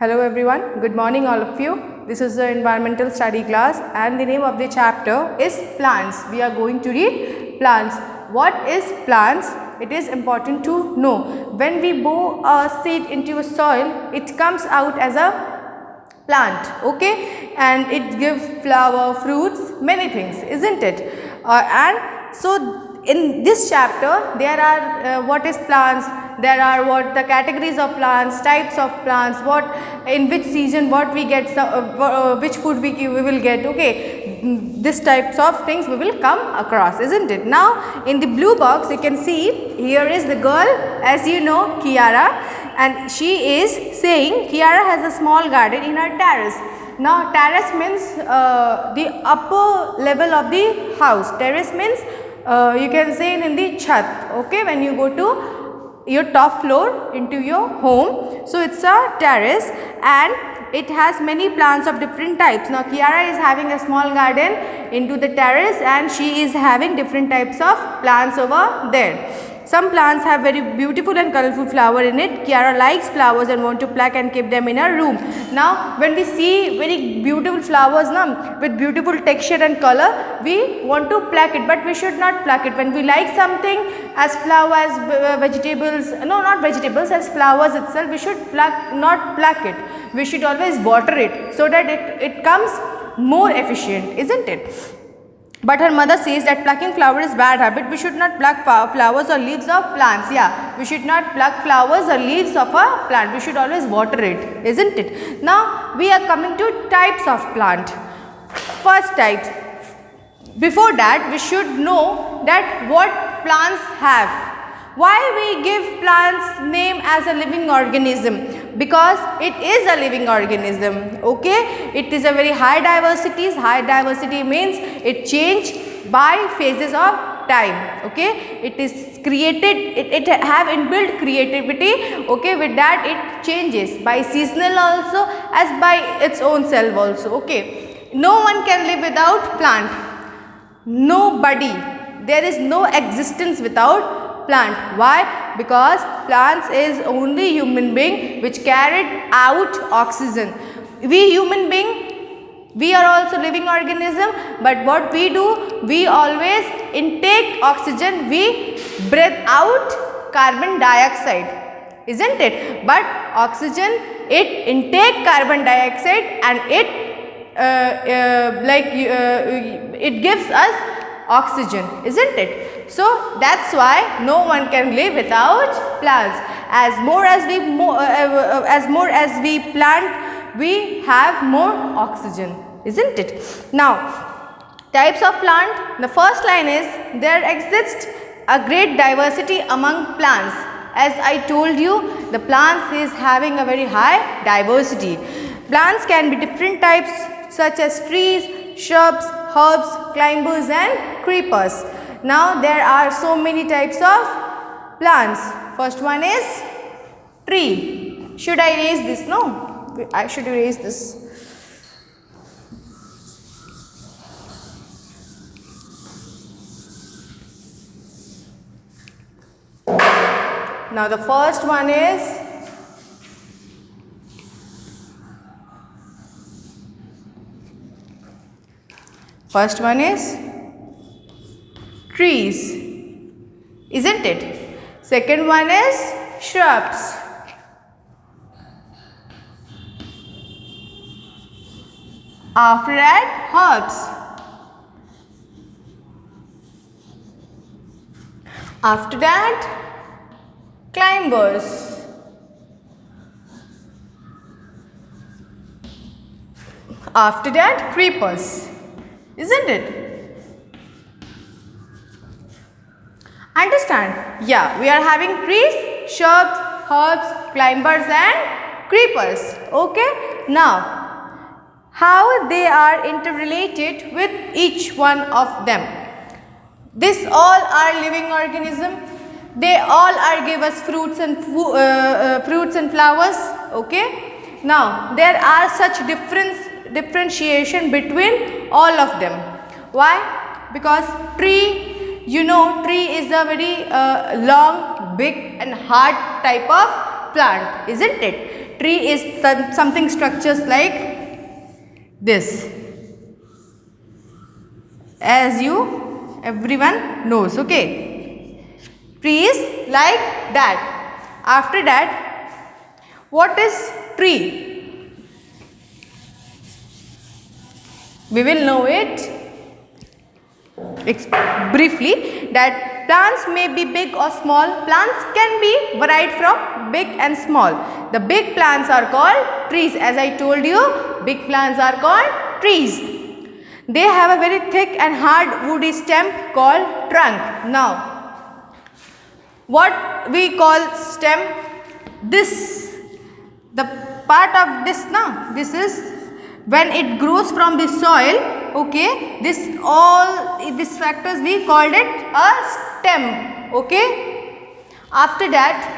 Hello everyone, good morning all of you. This is the environmental study class and the name of the chapter is plants. We are going to read plants. What is plants? It is important to know. When we bow a seed into a soil, it comes out as a plant, okay, and it gives flower, fruits, many things, isn't it? And so in this chapter there are what is plants, there are what the categories of plants, types of plants, what in which season what we get, which food we will get, okay, this types of things we will come across, isn't it? Now in the blue box you can see here is the girl, as you know, Kiara, and she is saying Kiara has a small garden in her terrace. Now terrace means the upper level of the house. Terrace means you can say in the chat, okay, when you go to your top floor into your home. So it's a terrace and it has many plants of different types. Now Kiara is having a small garden into the terrace and she is having different types of plants over there. Some plants have very beautiful and colorful flower in it. Kiara likes flowers and want to pluck and keep them in her room. Now when we see very beautiful flowers with beautiful texture and color, we want to pluck it, but we should not pluck it. When we like something as flowers, vegetables, no, not vegetables, as flowers itself, we should not pluck it. We should always water it so that it comes more efficient, isn't it? But her mother says that plucking flower is bad habit. We should not pluck flowers or leaves of plants. Yeah, we should not pluck flowers or leaves of a plant. We should always water it, isn't it? Now we are coming to types of plant. First types. Before that, we should know that what plants have. Why we give plants name as a living organism? Because it is a living organism, okay. It is a very high diversity. High diversity means it change by phases of time, okay. It is created, it have inbuilt creativity, okay. With that it changes by seasonal also as by its own self also, okay. No one can live without plant. Nobody. There is no existence without plant. Why? Because plants is only human being which carried out oxygen. We human being, we are also living organism, but what we do, we always intake oxygen, we breathe out carbon dioxide, isn't it? But oxygen, it intake carbon dioxide and it gives us oxygen, isn't it? So that's why no one can live without plants. As more as we plant, we have more oxygen, isn't it? Now types of plant. The first line is there exists a great diversity among plants. As I told you, the plants is having a very high diversity. Plants can be different types such as trees, shrubs, herbs, climbers and creepers. Now there are so many types of plants. First one is tree. Should I erase this? No, I should erase this. Now the first one is trees, isn't it? Second one is shrubs. After that, herbs. After that, climbers. After that, creepers, isn't it? Understand? Yeah, we are having trees, shrubs, herbs, climbers and creepers, okay. Now how they are interrelated with each one of them. This all are living organism. They all are give us fruits and flowers, okay. Now there are such differentiation between all of them. Why? Because tree, you know, tree is a very long, big and hard type of plant, isn't it? Tree is something structures like this, as you everyone knows. Okay, tree is like that. After that, what is tree? We will know it briefly, that plants may be big or small. Plants can be varied from big and small. The big plants are called trees. As I told you, big plants are called trees. They have a very thick and hard woody stem called trunk. Now, what we call stem? This, the part of this, now this is when it grows from the soil. Okay, these factors we called it a stem. Okay, after that,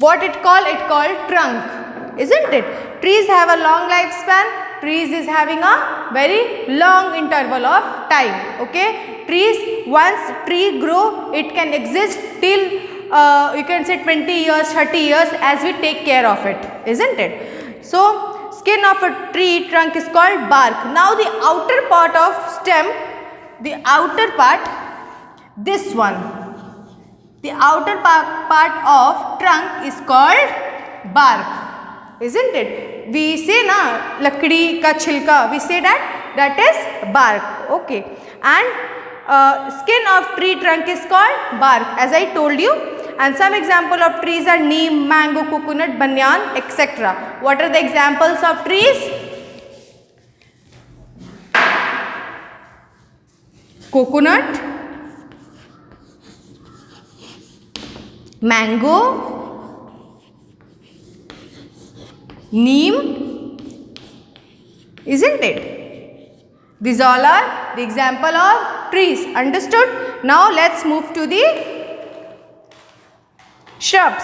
what it called trunk, isn't it? Trees have a long lifespan. Trees is having a very long interval of time. Okay, trees, once tree grow, it can exist till you can say 20 years, 30 years, as we take care of it, isn't it? So skin of a tree trunk is called bark. Now the outer part of stem, the outer part, this one, the outer part of trunk is called bark, isn't it? We say na lakdi ka chilka, we say that is bark. Okay, and skin of tree trunk is called bark, as I told you. And some example of trees are neem, mango, coconut, banyan, etc. What are the examples of trees? Coconut, mango, neem, isn't it? These all are the example of trees. Understood? Now let's move to the shrubs.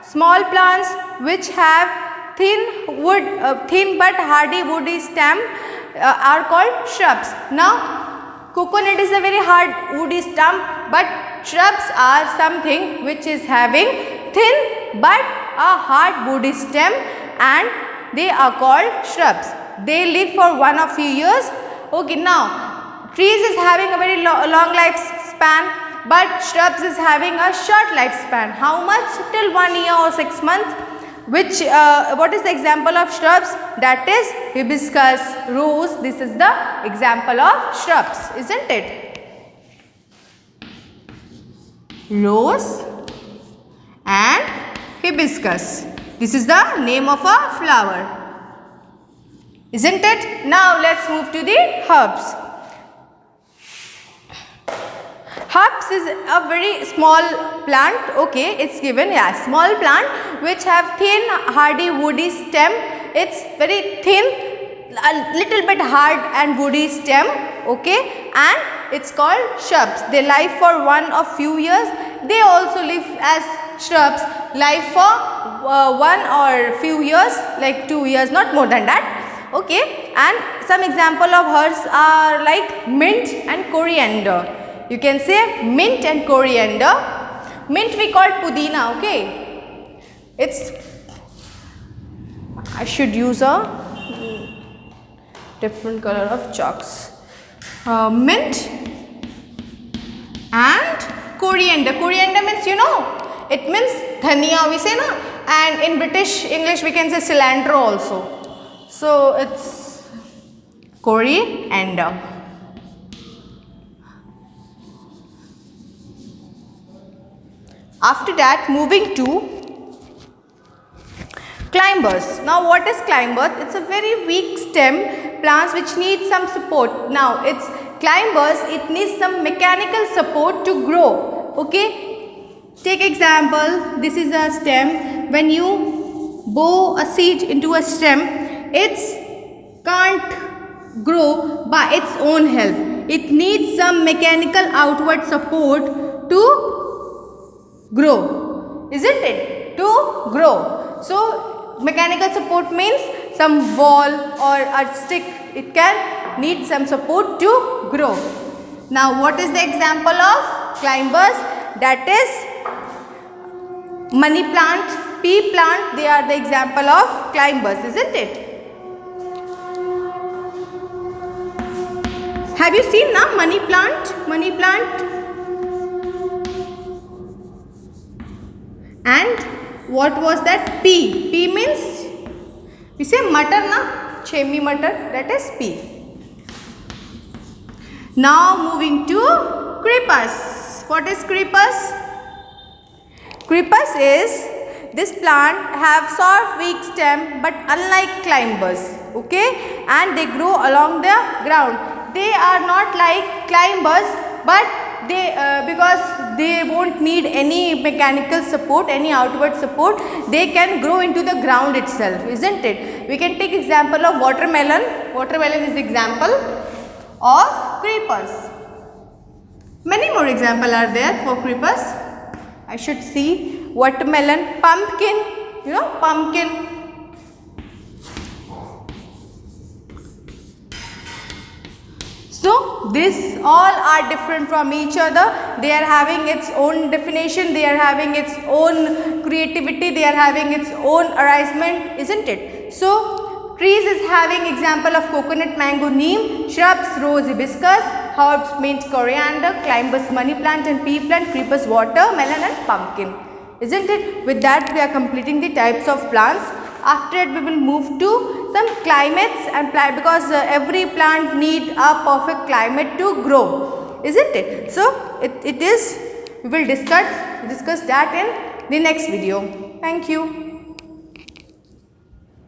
Small plants which have thin but hardy woody stem are called shrubs. Now, coconut is a very hard woody stem, but shrubs are something which is having thin but a hard woody stem, and they are called shrubs. They live for 1 or few years. Okay, now trees is having a very long lifespan, but shrubs is having a short lifespan. How much? Till 1 year or 6 months. Which what is the example of shrubs? That is hibiscus, rose. This is the example of shrubs, isn't it? Rose and hibiscus. This is the name of a flower, isn't it? Now let's move to the herbs. Herbs is a very small plant. Okay, it's given, yeah, small plant which have thin hardy woody stem. It's very thin, a little bit hard and woody stem. Okay, and it's called shrubs. They live for 1 or few years. They also live as shrubs, live for 1 or few years, like 2 years, not more than that. Okay, and some example of herbs are like mint and coriander. You can say mint and coriander. Mint we call pudina. Okay, it's, I should use a different color of chalks. Mint and coriander. Coriander means, you know, it means dhania, we say na, and in British English we can say cilantro also. So it's coriander. After that, moving to climbers. Now what is climbers? It's a very weak stem plants which need some support. Now it's climbers, it needs some mechanical support to grow. Okay, take example, this is a stem. When you bow a seed into a stem, it can't grow by its own help. It needs some mechanical outward support to grow, isn't it? To grow. So mechanical support means some wall or a stick, it can need some support to grow. Now what is the example of climbers? That is money plant, pea plant, they are the example of climbers, isn't it? Have you seen now money plant? Money plant. And what was that? Pea. Pea means, we say matar na? Chemi matar, that is pea. Now moving to creepers. What is creepers? Creepers is, this plant have soft weak stem but unlike climbers, okay, and they grow along the ground. They are not like climbers, but they because they won't need any mechanical support, any outward support, they can grow into the ground itself, isn't it? We can take example of watermelon. Watermelon is example of creepers. Many more examples are there for creepers. I should see watermelon, pumpkin, you know, pumpkin. So these all are different from each other. They are having its own definition, they are having its own creativity, they are having its own arrangement, isn't it? So trees is having example of coconut, mango, neem, shrubs, rose, hibiscus, herbs, mint, coriander, climbers, money plant and pea plant, creepers, watermelon and pumpkin, isn't it? With that we are completing the types of plants. After it we will move to some climates and plant, because every plant need a perfect climate to grow, isn't it? So it is, we will discuss that in the next video. Thank you.